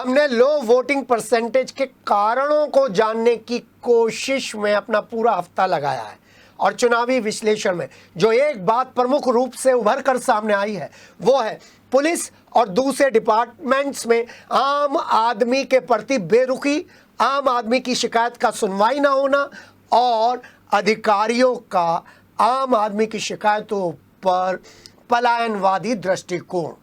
हमने लो voting percentage के कारणों को जानने की कोशिश में अपना पूरा हफ्ता लगाया है और चुनावी विश्लेषण में जो एक बात प्रमुख रूप से उभर कर सामने आई है वो है पुलिस और दूसरे डिपार्टमेंट्स में आम आदमी के प्रति बेरुखी, आम आदमी की शिकायत का सुनवाई ना होना और अधिकारियों का आम आदमी की शिकायतों पर पलायनवादी दृष्टिकोण।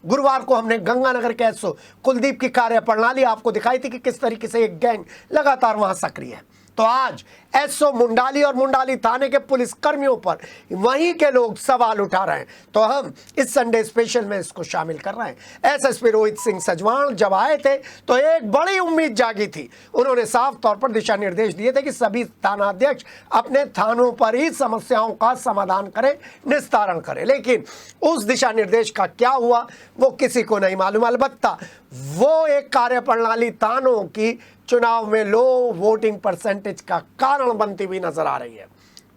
गुरुवार को हमने गंगानगर के एसओ कुलदीप की कार्यप्रणाली आपको दिखाई थी कि किस तरीके से एक गैंग लगातार वहां सक्रिय है। तो आज एसओ मुंडाली और मुंडाली थाने के पुलिस कर्मियों पर वहीं के लोग सवाल उठा रहे हैं, तो हम इस संडे स्पेशल में इसको शामिल कर रहे हैं। एसएसपी रोहित सिंह सजवाण जब आए थे तो एक बड़ी उम्मीद जागी थी। उन्होंने साफ तौर पर दिशा निर्देश दिए थे कि सभी थानाध्यक्ष अपने थानों पर ही समस्याओं का समाधान करें, निस्तारण करें, लेकिन उस दिशा निर्देश का क्या हुआ वो किसी को नहीं मालूम। अलबत्ता वो एक कार्यप्रणाली थानों की चुनाव में लो वोटिंग परसेंटेज का कारण बनती हुई नजर आ रही है।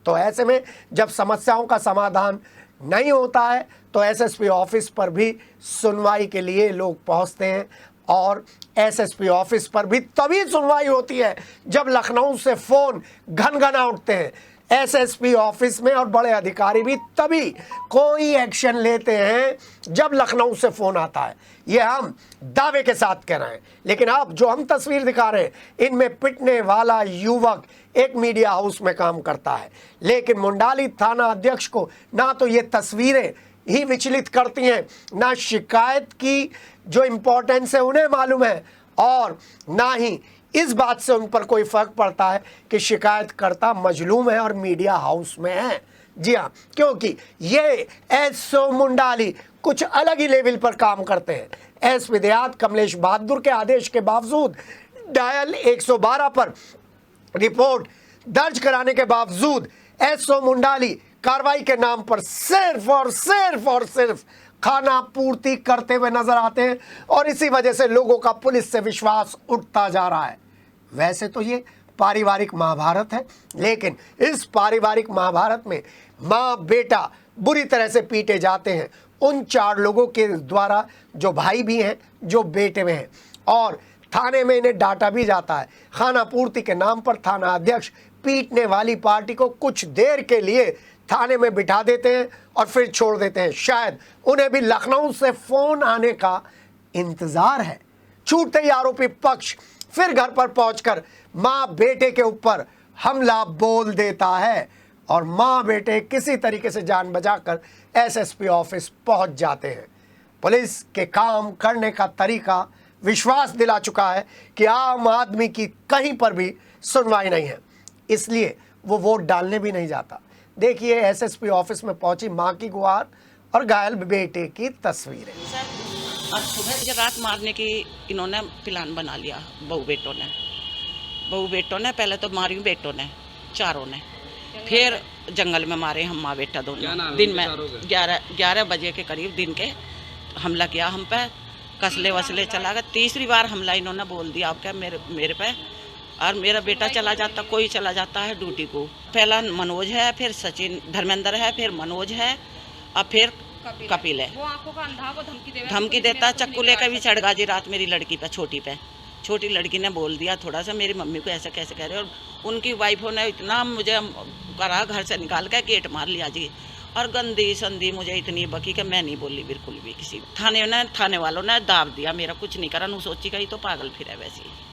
तो ऐसे में जब समस्याओं का समाधान नहीं होता है तो एसएसपी ऑफिस पर भी सुनवाई के लिए लोग पहुंचते हैं और एसएसपी ऑफिस पर भी तभी सुनवाई होती है जब लखनऊ से फोन घनघना उठते हैं। एसएसपी ऑफिस में और बड़े अधिकारी भी तभी कोई एक्शन लेते हैं जब लखनऊ से फोन आता है। ये हम दावे के साथ कह रहे हैं। लेकिन अब जो हम तस्वीर दिखा रहे हैं इनमें पिटने वाला युवक एक मीडिया हाउस में काम करता है, लेकिन मुंडाली थाना अध्यक्ष को ना तो ये तस्वीरें ही विचलित करती हैं, ना शिकायत की जो इम्पोर्टेंस है उन्हें मालूम है और ना ही इस बात से उन पर कोई फर्क पड़ता है कि शिकायतकर्ता मजलूम है और मीडिया हाउस में है। जी हाँ, क्योंकि ये एसओ मुंडाली कुछ अलग ही लेवल पर काम करते हैं। एस विद्यात कमलेश बहादुर के आदेश के बावजूद डायल 112 पर रिपोर्ट दर्ज कराने के बावजूद एसओ मुंडाली कार्रवाई के नाम पर सिर्फ और सिर्फ खाना पूर्ति करते हुए नजर आते हैं और इसी वजह से लोगों का पुलिस से विश्वास उठता जा रहा है। वैसे तो ये पारिवारिक महाभारत है, लेकिन इस पारिवारिक महाभारत में माँ बेटा बुरी तरह से पीटे जाते हैं उन 4 लोगों के द्वारा जो भाई भी हैं, जो बेटे में हैं, और थाने में इन्हें डांटा भी जाता है। खाना पूर्ति के नाम पर थाना अध्यक्ष पीटने वाली पार्टी को कुछ देर के लिए थाने में बिठा देते हैं और फिर छोड़ देते हैं। शायद उन्हें भी लखनऊ से फोन आने का इंतजार है। छूटते ही आरोपी पक्ष फिर घर पर पहुंचकर मां बेटे के ऊपर हमला बोल देता है और मां बेटे किसी तरीके से जान बचाकर एसएसपी ऑफिस पहुंच जाते हैं। पुलिस के काम करने का तरीका विश्वास दिला चुका है कि आम आदमी की कहीं पर भी सुनवाई नहीं है, इसलिए वो वोट डालने भी नहीं जाता। देखिए एसएसपी ऑफिस में पहुंची मां की गुहार और घायल बेटे की तस्वीरें। और सुबह रात मारने की इन्होंने प्लान बना लिया। बहू बेटों ने पहले तो मारी बेटों ने, चारों ने, फिर जंगल में मारे हम माँ बेटा दोनों। दिन में 11 बजे के करीब दिन के हमला किया हम पे, कसले वसले चला गया। तीसरी बार हमला इन्होंने बोल दिया आप क्या मेरे पे, और मेरा बेटा चला जाता, कोई चला जाता है ड्यूटी को। पहला मनोज है, फिर सचिन धर्मेंद्र है, फिर मनोज है और फिर कपिल है। वो आंखों का अंधा, वो धमकी देता, चक्कू लेकर भी चढ़ गाजी रात मेरी लड़की पे, छोटी लड़की ने बोल दिया थोड़ा सा मेरी मम्मी को ऐसा कैसे कह रहे हो, और उनकी वाइफों ने इतना मुझे करा, घर से निकाल कर गेट मार लिया जी, और गंदी संदी मुझे इतनी बकी कि मैं नहीं बोली बिल्कुल भी। किसी थाने वालों ने दाब दिया, मेरा कुछ नहीं करा। सोची गई तो पागल फिर है वैसे ही।